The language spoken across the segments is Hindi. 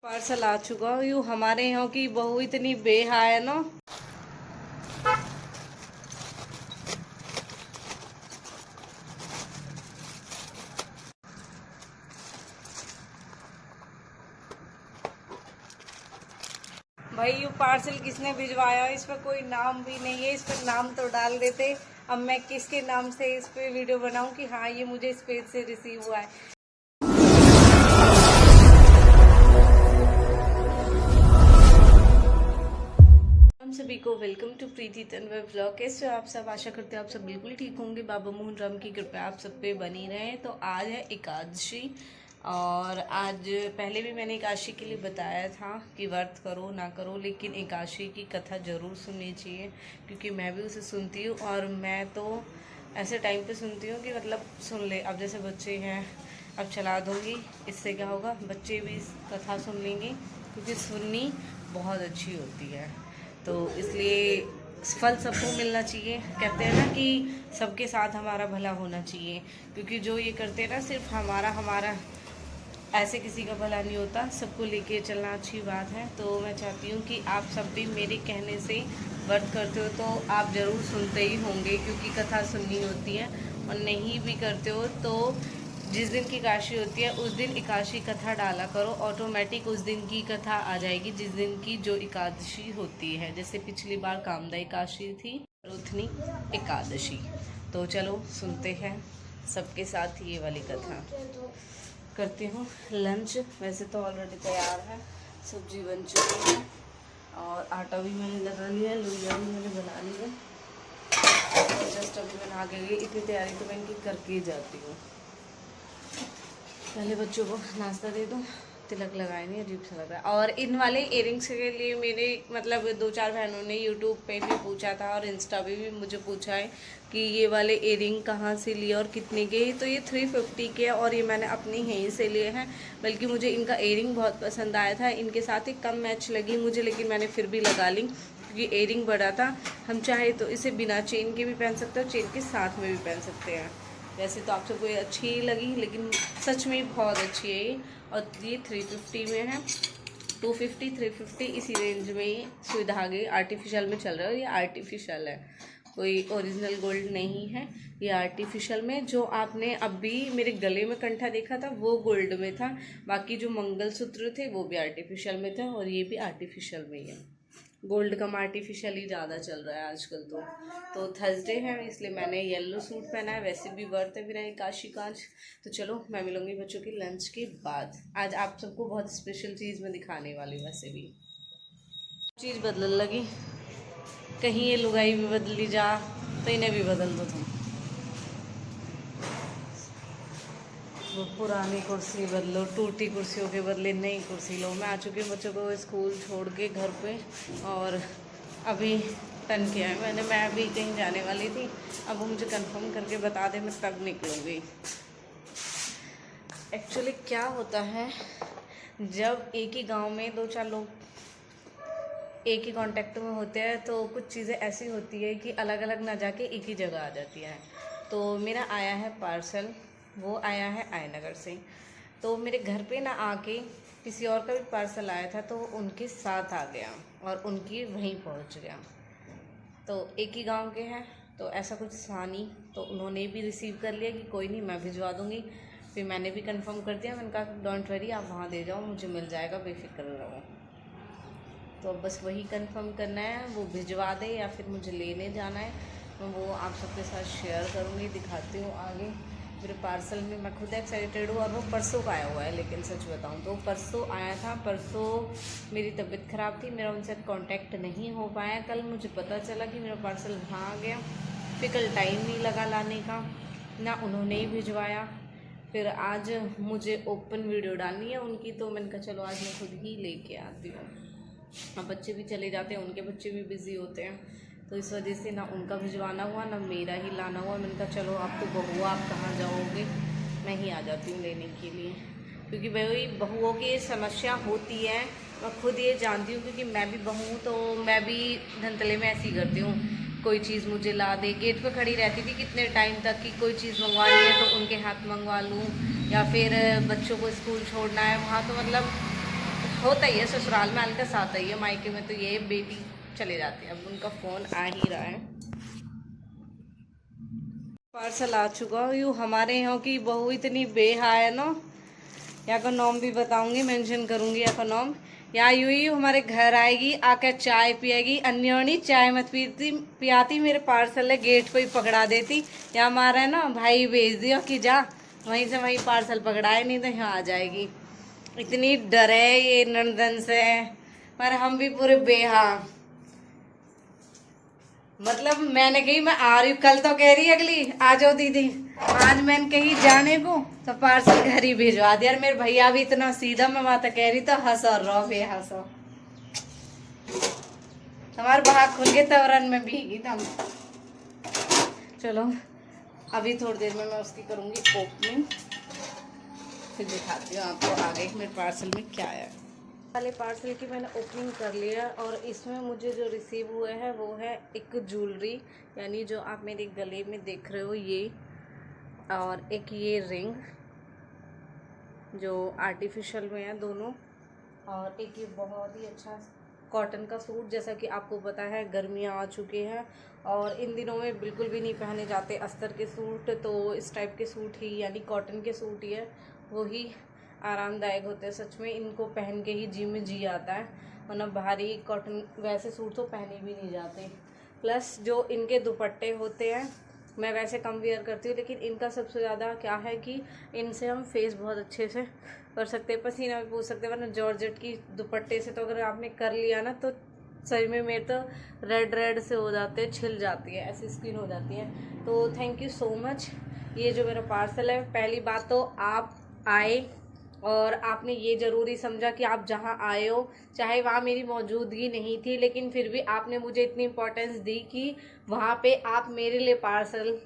पार्सल आ चुका। यू हमारे यहाँ की बहू इतनी बेहा है ना। भाई यू पार्सल किसने भिजवाया, इस पर कोई नाम भी नहीं है। इस पर नाम तो डाल देते। अब मैं किसके नाम से इस पे वीडियो बनाऊं कि हाँ ये मुझे इस पेज से रिसीव हुआ है। हम सभी को welcome to Preeti Tanwar vlog. कैसे हो आप सब? आशा करते हैं आप सब बिल्कुल ठीक होंगे। बाबा मोहन राम की कृपा आप सब पे बनी रहे। तो आज है एकादशी और आज पहले भी मैंने एकादशी के लिए बताया था कि व्रत करो ना करो, लेकिन एकादशी की कथा ज़रूर सुननी चाहिए क्योंकि मैं भी उसे सुनती हूँ। और मैं तो ऐसे टाइम पे सुनती हूँ कि मतलब सुन ले। अब जैसे बच्चे हैं, अब चला दूँगी, इससे क्या होगा, बच्चे भी इस कथा सुन लेंगे क्योंकि सुननी बहुत अच्छी होती है। तो इसलिए फल सबको मिलना चाहिए। कहते हैं ना कि सबके साथ हमारा भला होना चाहिए, क्योंकि जो ये करते हैं ना सिर्फ हमारा ऐसे किसी का भला नहीं होता। सबको लेके चलना अच्छी बात है। तो मैं चाहती हूँ कि आप सब भी मेरे कहने से व्रत करते हो तो आप ज़रूर सुनते ही होंगे क्योंकि कथा सुननी होती है। और नहीं भी करते हो तो जिस दिन की एकादशी होती है उस दिन एकादशी कथा डाला करो, ऑटोमेटिक उस दिन की कथा आ जाएगी जिस दिन की जो एकादशी होती है। जैसे पिछली बार कामदा एकादशी थी, रुथनी एकादशी। तो चलो सुनते हैं सबके साथ ये वाली कथा। करती हूँ लंच। वैसे तो ऑलरेडी तैयार है, सब्जी बन चुकी है और आटा भी मैंने लगा लिया है, लोइया भी मैंने बना ली है। जस्ट अभी मैं आगे गई, इतनी तैयारी तो मैं इनकी करके ही जाती हूँ। पहले बच्चों को नाश्ता दे दूँ, तिलक लगाए नहीं, अजीब सा लग रहा है। और इन वाले इयरिंग्स के लिए मेरे मतलब 2-4 बहनों ने यूट्यूब पे भी पूछा था और इंस्टा पे भी मुझे पूछा है कि ये वाले इयरिंग कहाँ से लिए और कितने के। तो ये 350 के और ये मैंने अपनी यहीं से लिए हैं। बल्कि मुझे इनका इयरिंग बहुत पसंद आया था, इनके साथ ही कम मैच लगी मुझे, लेकिन मैंने फिर भी लगा ली क्योंकि इयरिंग बड़ा था। हम चाहे तो इसे बिना चेन के भी पहन सकते हो, चेन के साथ में भी पहन सकते हैं। वैसे तो आप सबको ये अच्छी ही लगी, लेकिन सच में बहुत अच्छी है ये। और ये 350 में है, 250 350 इसी रेंज में ये सुई धागे आर्टिफिशियल में चल रहा है। और ये आर्टिफिशियल है, कोई ओरिजिनल गोल्ड नहीं है, ये आर्टिफिशियल में। जो आपने अभी मेरे गले में कंठा देखा था वो गोल्ड में था, बाकी जो मंगलसूत्र थे वो भी आर्टिफिशियल में थे और ये भी आर्टिफिशियल में ही है। गोल्ड कम आर्टिफिशियल ही ज़्यादा चल रहा है आजकल। तो थर्सडे है इसलिए मैंने येलो सूट पहना है। वैसे भी व्रत है मेरा एकादशी का आज। तो चलो मैं मिलूंगी बच्चों की लंच के बाद। आज आप सबको बहुत स्पेशल चीज़ मैं दिखाने वाली हूँ। वैसे भी चीज़ बदलने लगी, कहीं ये लुगाई भी बदली जा तो इन्हें भी बदल दो तुम। वो पुरानी कुर्सी बदलो, टूटी कुर्सियों के बदले नई कुर्सी लो। मैं आ चुकी हूँ बच्चों को स्कूल छोड़ के घर पे और अभी टन किया है मैंने। मैं अभी कहीं जाने वाली थी, अब वो मुझे कंफर्म करके बता दे, मैं तब निकलूँगी। एक्चुअली क्या होता है, जब एक ही गांव में 2-4 लोग एक ही कांटेक्ट में होते हैं तो कुछ चीज़ें ऐसी होती है कि अलग अलग ना जाके एक ही जगह आ जाती है। तो मेरा आया है पार्सल, वो आया है आयनगर से। तो मेरे घर पे ना आके किसी और का भी पार्सल आया था तो उनके साथ आ गया और उनकी वहीं पहुंच गया। तो एक ही गांव के हैं तो ऐसा कुछ था नहीं, तो उन्होंने भी रिसीव कर लिया कि कोई नहीं मैं भिजवा दूँगी। फिर मैंने भी कंफर्म कर दिया, मैंने कहा डोंट वरी आप वहाँ दे जाओ, मुझे मिल जाएगा, बेफिक्र रहो। तो अब बस वही कंफर्म करना है, वो भिजवा दे या फिर मुझे लेने जाना है। मैं वो आप सबके साथ शेयर करूँगी, दिखाती हूँ आगे। मेरे पार्सल में मैं खुद एक्साइटेड हूँ और वो परसों का आया हुआ है। लेकिन सच बताऊँ तो परसों आया था, परसों मेरी तबीयत ख़राब थी, मेरा उनसे कांटेक्ट नहीं हो पाया। कल मुझे पता चला कि मेरा पार्सल वहाँ आ गया। फिर कल टाइम नहीं लगा लाने का, ना उन्होंने ही भिजवाया। फिर आज मुझे ओपन वीडियो डालनी है उनकी, तो मैंने कहा चलो आज मैं खुद ही लेके आती हूँ। अब बच्चे भी चले जाते हैं, उनके बच्चे भी बिज़ी होते हैं, तो इस वजह से ना उनका भिजवाना हुआ ना मेरा ही लाना हुआ। मैंने कहा चलो आप तो बहू, आप कहाँ जाओगे, मैं ही आ जाती हूँ लेने के लिए। क्योंकि भाई बहुओं की समस्या होती है, मैं खुद ये जानती हूँ क्योंकि मैं भी बहू हूँ। तो मैं भी धनतले में ऐसी करती हूँ, कोई चीज़ मुझे ला दे। गेट पर खड़ी रहती थी कितने टाइम तक कि कोई चीज़ मंगवानी है तो उनके हाथ मंगवा लूँ, या फिर बच्चों को स्कूल छोड़ना है वहाँ, तो मतलब होता ही है, ससुराल में हल्का सा आता ही है, मायके में तो ये बेटी चले जाती है। अब उनका फ़ोन आ ही रहा है। पार्सल आ चुका। यू हमारे यहाँ की बहू इतनी बेहा है ना, यहाँ का नाम भी बताऊंगी, मेंशन करूंगी यहाँ का नाम। यहाँ यूं ही हमारे घर आएगी, आकर चाय पिएगी, अन्योनी चाय मत पीती पियाती, मेरे पार्सल है गेट पे ही पकड़ा देती। यहाँ हमारा है ना भाई भेज दिया कि जा वहीं से वहीं पार्सल पकड़ाए, नहीं तो यहाँ आ जाएगी। इतनी डर है ये नंदन से, पर हम भी पूरे बेहा। मतलब मैंने कही मैं आ रही हूँ, कल तो कह रही अगली आ जाओ दीदी, आज मैंने कही जाने को तो पार्सल घर ही भिजवा दिया। और मेरे भैया भी इतना सीधा, मैं माता कह रही तो हंस और रो बे हंसो। हमारे भाग खुल के तवरन में भीगी तुम। चलो अभी थोड़ी देर में मैं उसकी करूंगी ओपनिंग, फिर दिखाती हूँ आपको आगे मेरे पार्सल में क्या आया। वाले पार्सल की मैंने ओपनिंग कर लिया और इसमें मुझे जो रिसीव हुए हैं वो है एक ज्वेलरी, यानी जो आप मेरे गले में देख रहे हो ये, और एक ये रिंग जो आर्टिफिशियल में है दोनों, और एक ये बहुत ही अच्छा कॉटन का सूट। जैसा कि आपको पता है गर्मियाँ आ चुके हैं और इन दिनों में बिल्कुल भी नहीं पहने जाते अस्तर के सूट, तो इस टाइप के सूट ही यानी कॉटन के सूट ही है, वही आरामदायक होते हैं। सच में इनको पहन के ही जिम में जी आता है, वरना भारी कॉटन वैसे सूट तो पहने भी नहीं जाते। प्लस जो इनके दुपट्टे होते हैं मैं वैसे कम वेयर करती हूँ, लेकिन इनका सबसे ज़्यादा क्या है कि इनसे हम फेस बहुत अच्छे से कर सकते हैं, पसीना भी पूछ सकते हैं। वरना जॉर्जेट की दुपट्टे से तो अगर आपने कर लिया ना तो सही में मेरे तो रेड से हो जाते हैं, छिल जाती है, ऐसी स्किन हो जाती है। तो थैंक यू सो मच। ये जो मेरा पार्सल है, पहली बात तो आप आए और आपने ये ज़रूरी समझा कि आप जहाँ आए हो चाहे वहाँ मेरी मौजूदगी नहीं थी, लेकिन फिर भी आपने मुझे इतनी इम्पोर्टेंस दी कि वहाँ पे आप मेरे लिए पार्सल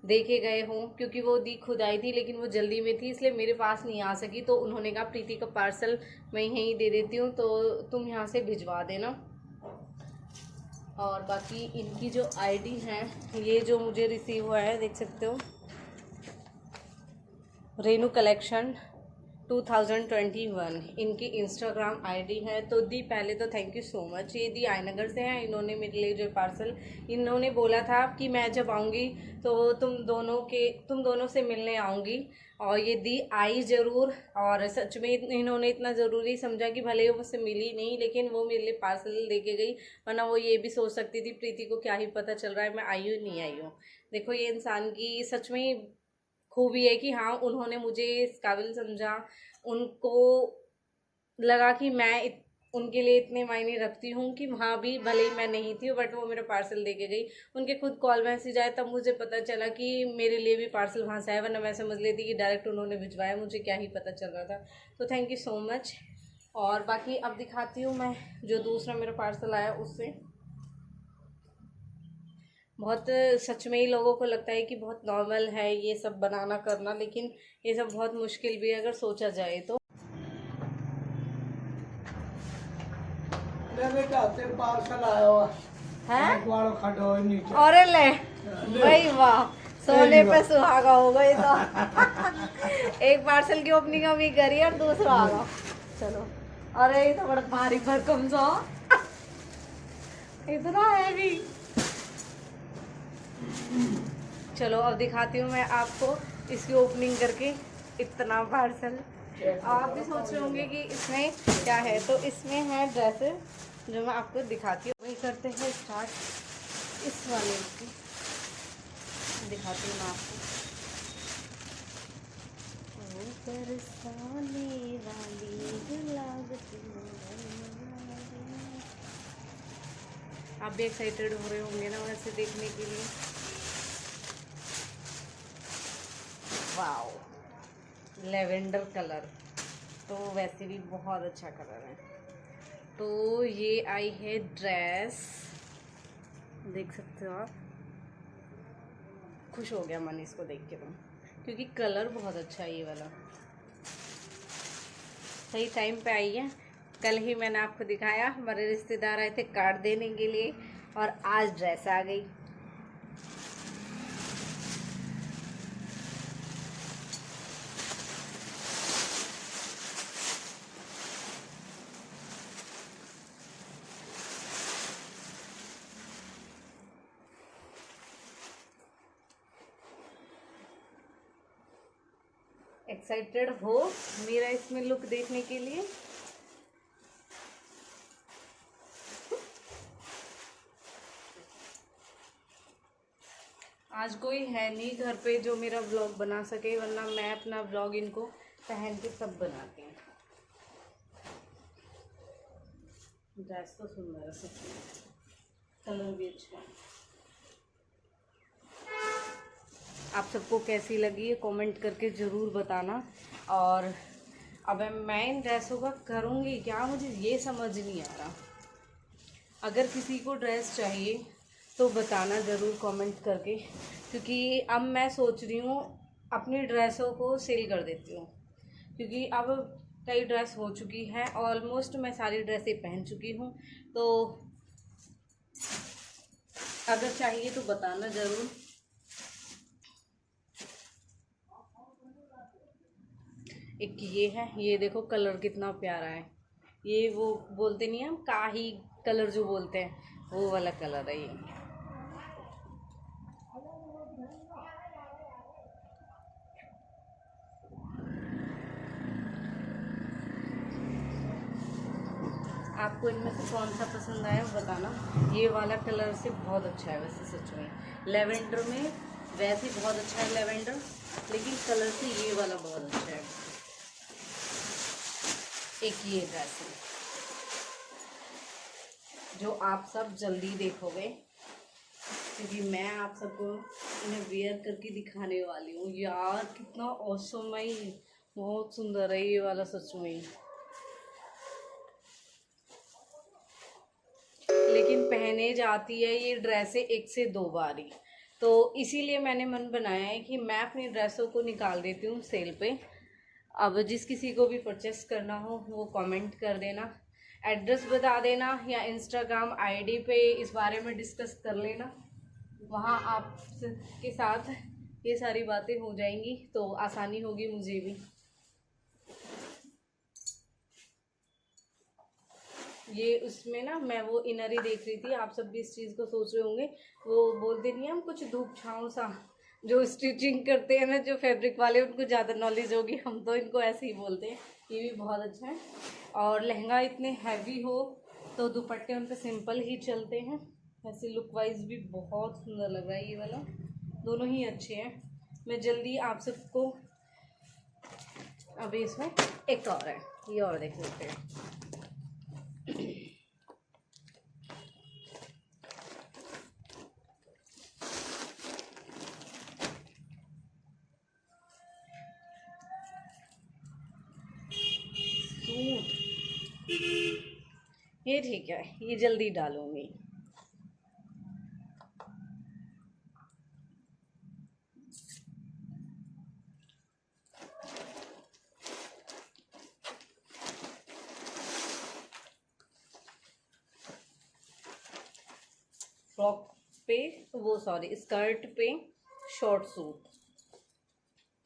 देके गए हों। क्योंकि वो दी खुद आई थी लेकिन वो जल्दी में थी, इसलिए मेरे पास नहीं आ सकी, तो उन्होंने कहा प्रीति का पार्सल मैं यहीं दे देती हूँ तो तुम यहाँ से भिजवा देना। और बाकी इनकी जो आईडी है, ये जो मुझे रिसीव हुआ है देख सकते हो, रेनू कलेक्शन 2021 इनकी इंस्टाग्राम आईडी है। तो दी पहले तो थैंक यू सो मच। ये दी आयनगर से हैं, इन्होंने मेरे लिए जो पार्सल, इन्होंने बोला था कि मैं जब आऊँगी तो तुम दोनों से मिलने आऊँगी, और ये दी आई ज़रूर। और सच में इन्होंने इतना ज़रूरी समझा कि भले वो मुझसे मिली नहीं लेकिन वो मेरे लिए पार्सल दे के गई, वरना वो ये भी सोच सकती थी प्रीति को क्या ही पता चल रहा है मैं आई हूँ नहीं आई हूँ। देखो ये इंसान की सच में खूबी है कि हाँ उन्होंने मुझे इस काबिल समझा, उनको लगा कि मैं उनके लिए इतने मायने रखती हूँ कि वहाँ भी भले ही मैं नहीं थी बट वो मेरा पार्सल दे के गई। उनके खुद कॉल मैसेज आए तब मुझे पता चला कि मेरे लिए भी पार्सल वहाँ से आया, वरना मैं समझ लेती कि डायरेक्ट उन्होंने भिजवाया, मुझे क्या ही पता चल रहा था। तो थैंक यू सो मच। और बाकी अब दिखाती हूँ मैं जो दूसरा मेरा पार्सल आया उससे। बहुत सच में ही लोगों को लगता है कि बहुत नॉर्मल है ये सब बनाना करना, लेकिन ये सब बहुत मुश्किल भी है अगर सोचा जाए तो। पार्सल आया हुआ है और ले भाई वाह, सोने पे सुहागा हो गई तो एक पार्सल की ओपनिंग अभी करी और दूसरा आ गया। चलो, अरे ये तो बड़ा भारी भरकम सा इतना है भी। चलो अब दिखाती हूँ मैं आपको इसकी ओपनिंग करके। इतना पार्सल आप भी सोच रहे होंगे कि इसमें क्या है, तो इसमें है ड्रेसेस जो मैं आपको दिखाती हूँ। वही करते हैं स्टार्ट इस वाले की, दिखाती हूँ मैं आपको। आप भी एक्साइटेड हो रहे होंगे ना वैसे देखने के लिए। वाओ, लेवेंडर कलर तो वैसे भी बहुत अच्छा कलर है। तो ये आई है ड्रेस, देख सकते हो आप। खुश हो गया मन इसको देख के तो, क्योंकि कलर बहुत अच्छा है ये वाला। सही टाइम पे आई है। कल ही मैंने आपको दिखाया, हमारे रिश्तेदार आए थे कार्ड देने के लिए और आज ड्रेस आ गई। एक्साइटेड हो मेरा इसमें लुक देखने के लिए? आज कोई है नहीं घर पे जो मेरा व्लॉग बना सके, वरना मैं अपना व्लॉग इनको पहन के सब बनाती हूँ। ड्रेस तो सुंदर है, सच में कलर भी अच्छा है। आप सबको कैसी लगी है कमेंट करके ज़रूर बताना। और अब मैं इन ड्रेसों का करूँगी क्या, मुझे ये समझ नहीं आ रहा। अगर किसी को ड्रेस चाहिए तो बताना ज़रूर कमेंट करके, क्योंकि अब मैं सोच रही हूँ अपनी ड्रेसों को सेल कर देती हूँ, क्योंकि अब कई ड्रेस हो चुकी है, ऑलमोस्ट मैं सारी ड्रेसें पहन चुकी हूँ। तो अगर चाहिए तो बताना ज़रूर। एक ये है, ये देखो कलर कितना प्यारा है। ये वो बोलते नहीं हम काही कलर जो बोलते हैं, वो वाला कलर है ये। आपको इनमें से कौन सा पसंद आया बताना। ये वाला कलर से बहुत अच्छा है वैसे, सच में लेवेंडर में वैसे बहुत अच्छा है लेवेंडर, लेकिन कलर से ये वाला बहुत अच्छा है। एक ये ड्रेस है जो आप सब जल्दी देखोगे, क्योंकि मैं आप सबको इन्हें वेयर करके दिखाने वाली हूँ। यार कितना ऑसम है, बहुत सुंदर है ये वाला सच में। लेकिन पहने जाती है ये ड्रेसें 1 से 2 बार ही, तो इसीलिए मैंने मन बनाया है कि मैं अपनी ड्रेसों को निकाल देती हूँ सेल पे। अब जिस किसी को भी परचेस करना हो वो कमेंट कर देना, एड्रेस बता देना, या इंस्टाग्राम आईडी पे इस बारे में डिस्कस कर लेना। वहाँ आप के साथ ये सारी बातें हो जाएंगी तो आसानी होगी मुझे भी। ये उसमें ना मैं वो इनर ही देख रही थी, आप सब भी इस चीज़ को सोच रहे होंगे। वो बोलते नहीं हम कुछ धूप छाँव सा, जो स्टिचिंग करते हैं ना, जो फैब्रिक वाले, उनको ज़्यादा नॉलेज होगी, हम तो इनको ऐसे ही बोलते हैं। ये भी बहुत अच्छा है, और लहंगा इतने हैवी हो तो दुपट्टे उन पर सिंपल ही चलते हैं। वैसे लुक वाइज भी बहुत सुंदर लग रहा है ये वाला, दोनों ही अच्छे हैं। मैं जल्दी आप सबको, अभी इसमें एक और है, ये और देख लेते हैं। ये ठीक है, ये जल्दी डालूंगी। फ्रॉक पे, वो सॉरी स्कर्ट पे शॉर्ट सूट,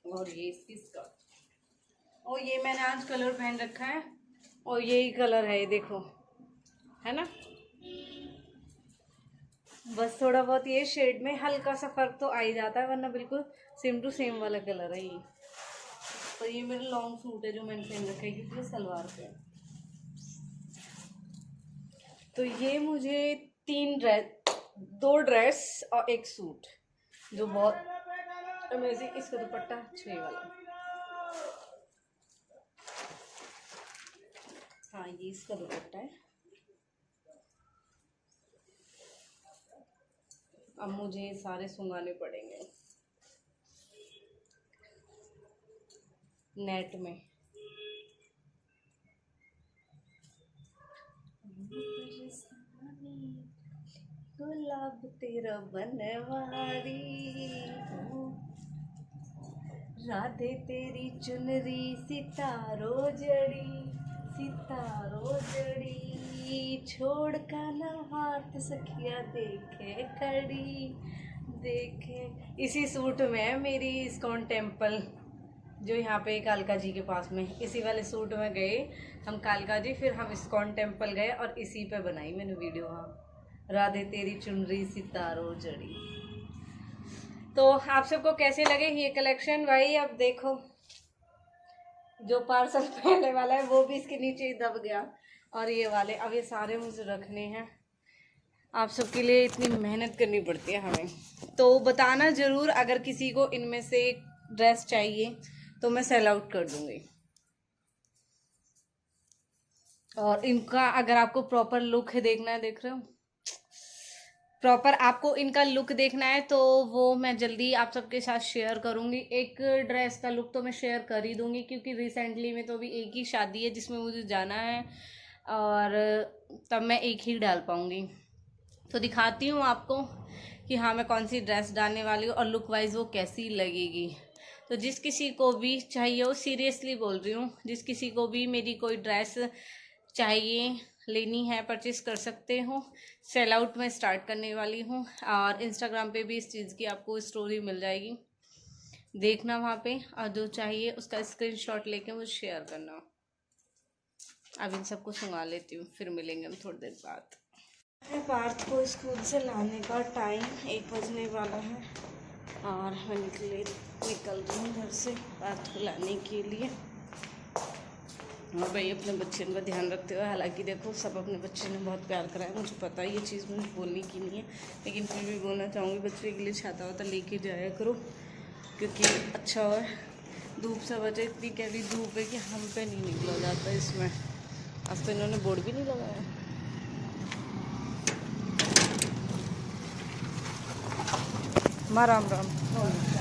और ये इसकी स्कर्ट, और ये मैंने आज कलर पहन रखा है, और यही कलर है, ये देखो, है ना। बस थोड़ा बहुत ये शेड में हल्का सा फर्क तो आ ही जाता है, वरना बिल्कुल सेम टू सेम वाला कलर है ये। तो ये मेरा लॉन्ग सूट है जो मैंने पहन रखा है, क्योंकि सलवार पे। तो ये मुझे 2 ड्रेस और 1 सूट, जो बहुत अमेजिंग। इसका दुपट्टा 6 वाला, हाँ ये इसका दुपट्टा है। अब मुझे सारे सुंघाने पड़ेंगे नेट में। गुलाब तेरा बनवारी, राधे तेरी चुनरी सितारो जड़ी, सितारो जड़ी, छोड़ का ना हाथ सखिया देखे खड़ी, देखे। इसी सूट में है मेरी इस्कॉन टेम्पल, जो यहाँ पे कालका जी के पास में, इसी वाले सूट में गए हम कालका जी, फिर हम इस्कॉन टेम्पल गए, और इसी पे बनाई मैंने वीडियो। हाँ, राधे तेरी चुनरी सितारो जड़ी। तो आप सबको कैसे लगे ये कलेक्शन भाई? अब देखो जो पार्सल पहले वाला है वो भी इसके नीचे ही दब गया, और ये वाले अब ये सारे मुझे रखने हैं। आप सबके लिए इतनी मेहनत करनी पड़ती है हमें। तो बताना ज़रूर अगर किसी को इनमें से ड्रेस चाहिए तो मैं सेल आउट कर दूँगी। और इनका अगर आपको प्रॉपर लुक देखना है, देख रहे हो, प्रॉपर आपको इनका लुक देखना है तो वो मैं जल्दी आप सबके साथ शेयर करूँगी। एक ड्रेस का लुक तो मैं शेयर कर ही दूँगी, क्योंकि रिसेंटली में तो अभी एक ही शादी है जिसमें मुझे जाना है, और तब मैं एक ही डाल पाऊँगी। तो दिखाती हूँ आपको कि हाँ मैं कौन सी ड्रेस डालने वाली हूँ और लुक वाइज वो कैसी लगेगी। तो जिस किसी को भी चाहिए हो, सीरियसली बोल रही हूँ, जिस किसी को भी मेरी कोई ड्रेस चाहिए, लेनी है, परचेस कर सकते हो। सेल आउट में स्टार्ट करने वाली हूँ, और इंस्टाग्राम पे भी इस चीज़ की आपको स्टोरी मिल जाएगी, देखना वहाँ पे, और जो चाहिए उसका स्क्रीनशॉट लेके मुझे शेयर करना। अब इन सबको सुंघा लेती हूँ, फिर मिलेंगे हम थोड़ी देर बाद। पार्थ को स्कूल से लाने का टाइम 1 बजने वाला है, और मैं निकल रही हूँ घर से पार्थ को लाने के लिए। और भाई अपने बच्चे का ध्यान रखते हुए, हालांकि देखो सब अपने बच्चे ने बहुत प्यार करा है, मुझे पता है ये चीज़ मुझे बोलने की नहीं है, लेकिन फिर भी बोलना चाहूँगी, बच्चे के लिए छाता वाता लेके जाया करो, क्योंकि अच्छा है। धूप से बचे, इतनी गहरी धूप है कि हम पे नहीं निकला जाता इसमें। आज तो इन्होंने बोर्ड भी नहीं लगाया। माँ राम राम।